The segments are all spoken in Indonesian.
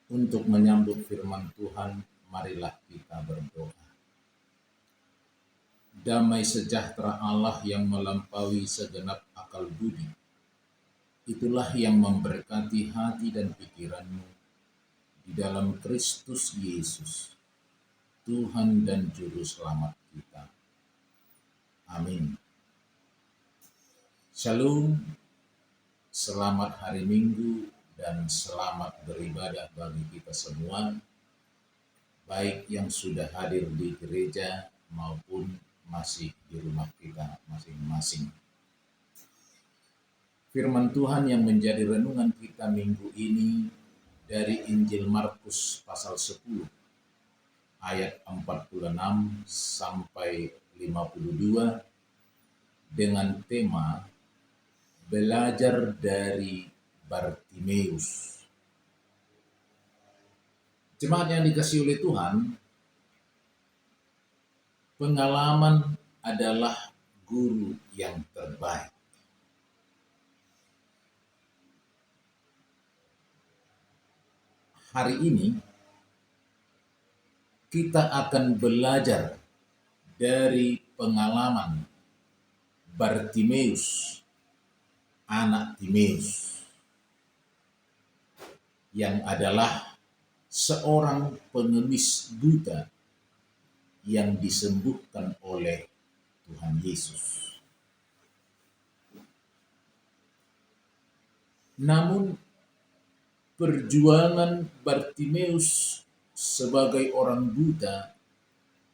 Untuk menyambut firman Tuhan, marilah kita berdoa. Damai sejahtera Allah yang melampaui segenap akal budi, itulah yang memberkati hati dan pikiranmu di dalam Kristus Yesus, Tuhan dan Juru Selamat kita. Amin. Shalom, selamat hari Minggu dan selamat beribadah bagi kita semua, baik yang sudah hadir di gereja maupun masih di rumah kita masing-masing. Firman Tuhan yang menjadi renungan kita minggu ini dari Injil Markus pasal 10 ayat 46 sampai 52 dengan tema belajar dari Bartimeus. Jemaat yang dikasihi oleh Tuhan, pengalaman adalah guru yang terbaik. Hari ini kita akan belajar dari pengalaman Bartimeus, anak Timeus, yang adalah seorang pengemis buta yang disembuhkan oleh Tuhan Yesus. Namun perjuangan Bartimeus sebagai orang buta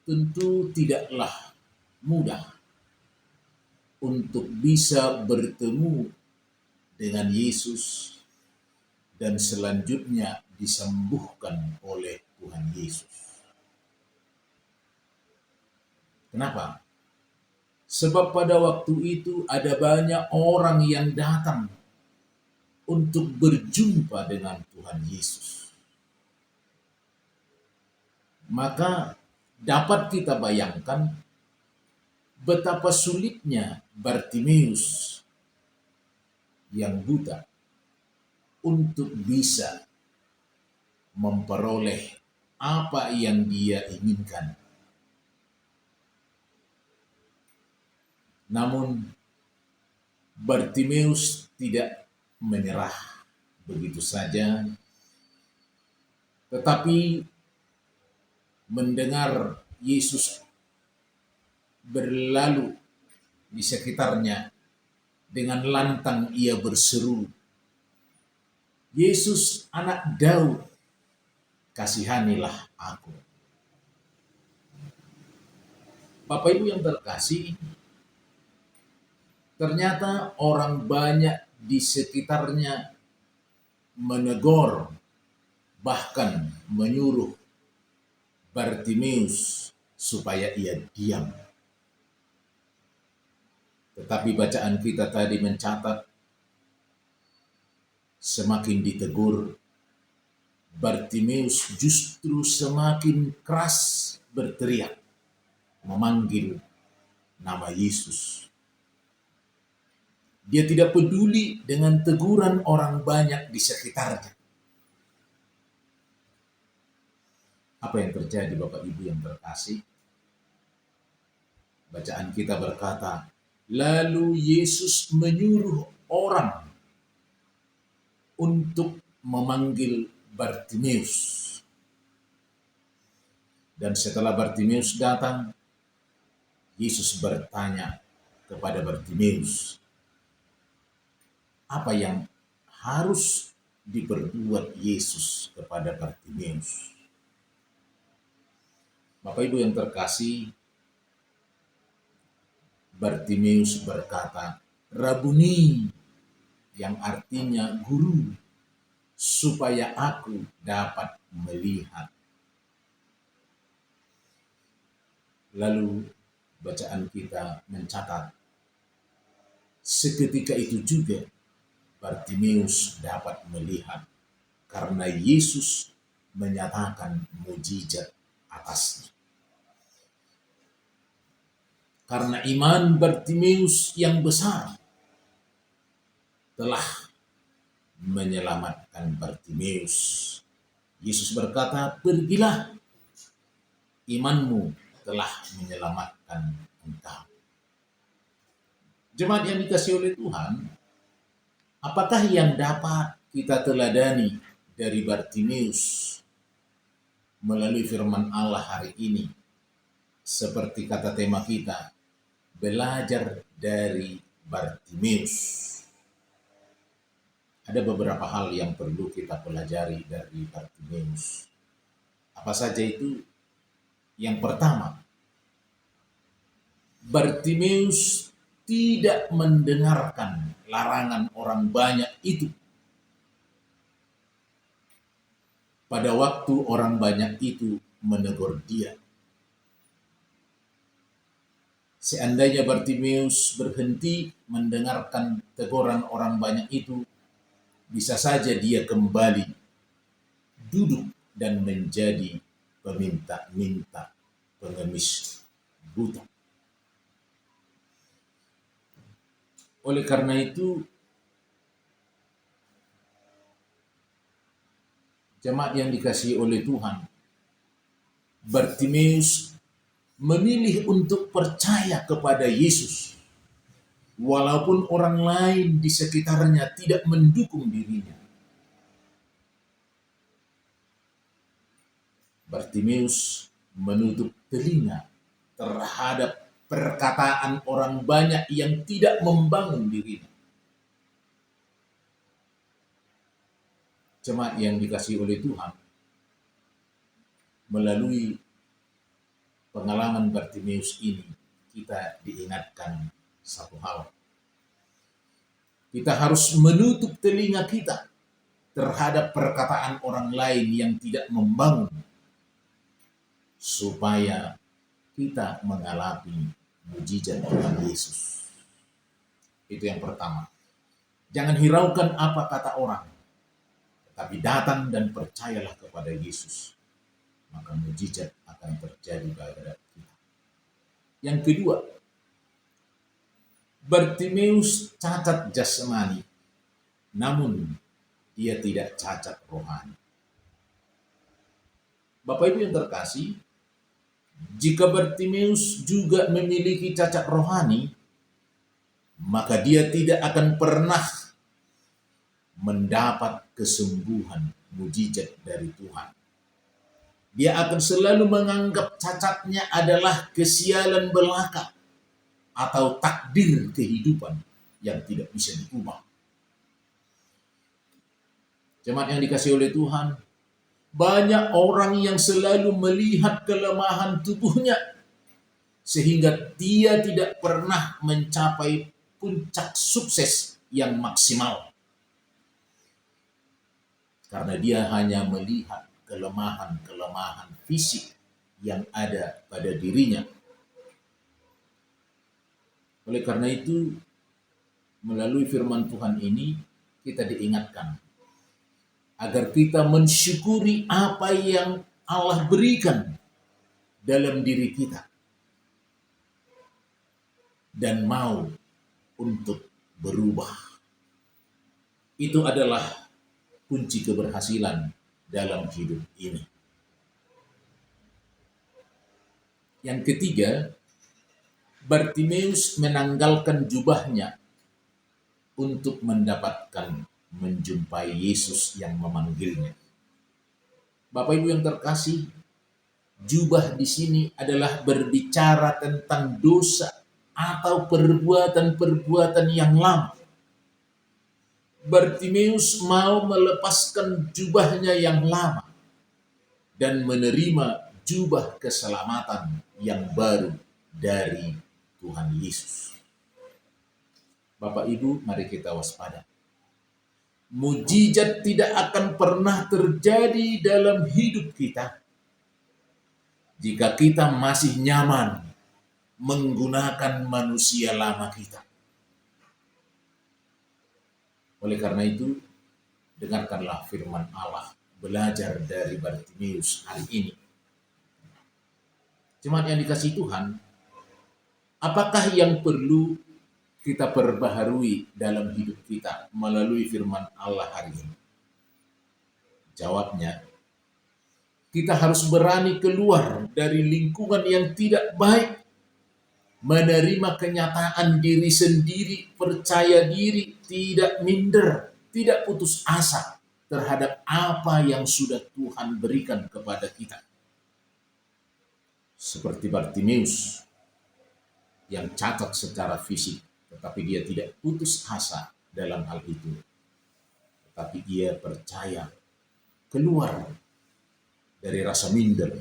tentu tidaklah mudah untuk bisa bertemu dengan Yesus dan selanjutnya disembuhkan oleh Tuhan Yesus. Kenapa? Sebab pada waktu itu ada banyak orang yang datang untuk berjumpa dengan Tuhan Yesus. Maka dapat kita bayangkan betapa sulitnya Bartimeus yang buta untuk bisa memperoleh apa yang dia inginkan. Namun Bartimeus tidak menyerah begitu saja, tetapi mendengar Yesus berlalu di sekitarnya, dengan lantang ia berseru, "Yesus, anak Daud, kasihanilah aku." Bapak Ibu yang terkasih, ternyata orang banyak di sekitarnya menegur, bahkan menyuruh Bartimeus supaya ia diam. Tetapi bacaan kita tadi mencatat, semakin ditegur, Bartimeus justru semakin keras berteriak, memanggil nama Yesus. Dia tidak peduli dengan teguran orang banyak di sekitarnya. Apa yang terjadi Bapak Ibu yang terkasih? Bacaan kita berkata, lalu Yesus menyuruh orang untuk memanggil Bartimeus. Dan setelah Bartimeus datang, Yesus bertanya kepada Bartimeus, apa yang harus diperbuat Yesus kepada Bartimeus? Bapak Ibu yang terkasih, Bartimeus berkata, Rabuni, yang artinya guru, supaya aku dapat melihat. Lalu bacaan kita mencatat, seketika itu juga Bartimeus dapat melihat karena Yesus menyatakan mujizat atasnya. Karena iman Bartimeus yang besar telah menyelamatkan Bartimeus Yesus berkata, "Pergilah, imanmu telah menyelamatkan engkau." Jemaat yang dikasihi oleh Tuhan, apakah yang dapat kita teladani dari Bartimeus melalui firman Allah hari ini? Seperti kata tema kita, belajar dari Bartimeus. Ada beberapa hal yang perlu kita pelajari dari Bartimeus. Apa saja itu? Yang pertama, Bartimeus tidak mendengarkan larangan orang banyak itu. Pada waktu orang banyak itu menegur dia. Seandainya Bartimeus berhenti mendengarkan teguran orang banyak itu, bisa saja dia kembali duduk dan menjadi peminta-minta, pengemis buta. Oleh karena itu, jemaat yang dikasihi oleh Tuhan, Bartimeus memilih untuk percaya kepada Yesus, walaupun orang lain di sekitarnya tidak mendukung dirinya. Bartimeus menutup telinga terhadap perkataan orang banyak yang tidak membangun dirinya. Jemaat yang dikasihi oleh Tuhan, melalui pengalaman Bartimeus ini, kita diingatkan satu hal. Kita harus menutup telinga kita terhadap perkataan orang lain yang tidak membangun, supaya kita mengalami mujizat Tuhan Yesus. Itu yang pertama. Jangan hiraukan apa kata orang, tetapi datang dan percayalah kepada Yesus. Maka mujizat akan terjadi pada kita. Yang kedua, Bartimeus cacat jasmani, namun dia tidak cacat rohani. Bapak Ibu yang terkasih, jika Bartimeus juga memiliki cacat rohani, maka dia tidak akan pernah mendapat kesembuhan mujizat dari Tuhan. Dia akan selalu menganggap cacatnya adalah kesialan belaka atau takdir kehidupan yang tidak bisa diubah. Jemaat yang dikasihi oleh Tuhan, banyak orang yang selalu melihat kelemahan tubuhnya sehingga dia tidak pernah mencapai puncak sukses yang maksimal. Karena dia hanya melihat kelemahan-kelemahan fisik yang ada pada dirinya. Oleh karena itu, melalui firman Tuhan ini, kita diingatkan agar kita mensyukuri apa yang Allah berikan dalam diri kita dan mau untuk berubah. Itu adalah kunci keberhasilan dalam hidup ini. Yang ketiga, Bartimeus menanggalkan jubahnya untuk mendapatkan menjumpai Yesus yang memanggilnya. Bapak Ibu yang terkasih, jubah di sini adalah berbicara tentang dosa atau perbuatan-perbuatan yang lama. Bartimeus mau melepaskan jubahnya yang lama dan menerima jubah keselamatan yang baru dari Tuhan Yesus. Bapak Ibu, mari kita waspada. Mujizat tidak akan pernah terjadi dalam hidup kita jika kita masih nyaman menggunakan manusia lama kita. Oleh karena itu, dengarkanlah firman Allah, belajar dari Bartimeus hari ini. Jemaat yang dikasihi Tuhan, apakah yang perlu kita perbaharui dalam hidup kita melalui firman Allah hari ini? Jawabnya, Kita harus berani keluar dari lingkungan yang tidak baik, menerima kenyataan diri sendiri, percaya diri, tidak minder, tidak putus asa terhadap apa yang sudah Tuhan berikan kepada kita. Seperti Bartimeus yang cacat secara fisik, tetapi dia tidak putus asa dalam hal itu. Tetapi ia percaya, keluar dari rasa minder,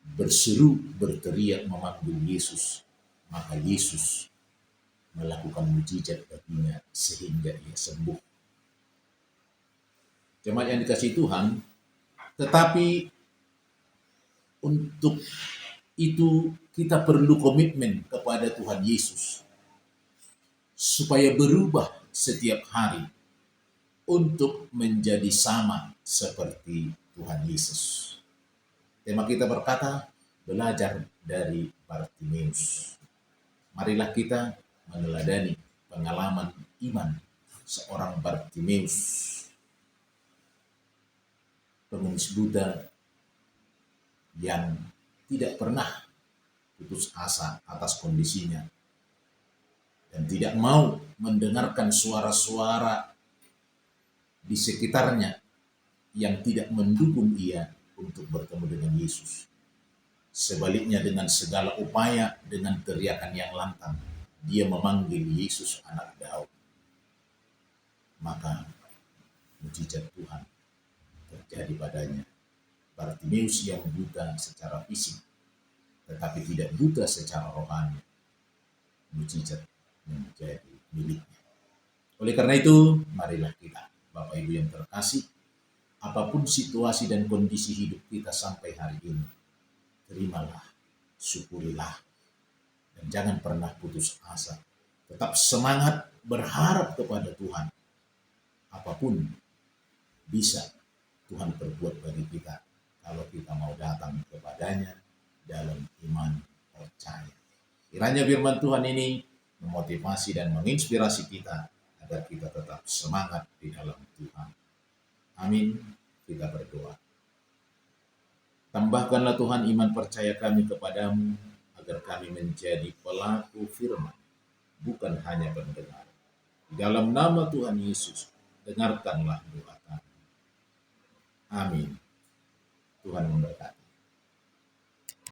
berseru, berteriak, memanggil Yesus. Maka Yesus melakukan mujizat baginya sehingga ia sembuh. Jemaat yang dikasihi Tuhan, tetapi untuk itu kita perlu komitmen kepada Tuhan Yesus supaya berubah setiap hari untuk menjadi sama seperti Tuhan Yesus. Tema kita berkata, belajar dari Bartimeus. Marilah kita meneladani pengalaman iman seorang Bartimeus, pengemis buta yang tidak pernah putus asa atas kondisinya dan tidak mau mendengarkan suara-suara di sekitarnya yang tidak mendukung ia untuk bertemu dengan Yesus. Sebaliknya dengan segala upaya, dengan teriakan yang lantang, dia memanggil Yesus anak Daud. Maka mujizat Tuhan terjadi padanya. Bartimeus yang buta secara fisik, tetapi tidak buta secara rohani, mujizat menjadi miliknya. Oleh karena itu, marilah kita, Bapak Ibu yang terkasih, apapun situasi dan kondisi hidup kita sampai hari ini, terimalah, syukurilah, dan jangan pernah putus asa. Tetap semangat berharap kepada Tuhan. Apapun bisa Tuhan perbuat bagi kita kalau kita mau datang kepadanya dalam iman percaya. Kiranya firman Tuhan ini memotivasi dan menginspirasi kita agar kita tetap semangat di dalam Tuhan. Amin. Kita berdoa. Tambahkanlah Tuhan iman percaya kami kepadamu agar kami menjadi pelaku firman, bukan hanya pendengar. Di dalam nama Tuhan Yesus, dengarkanlah doa kami. Amin. Tuhan memberkati.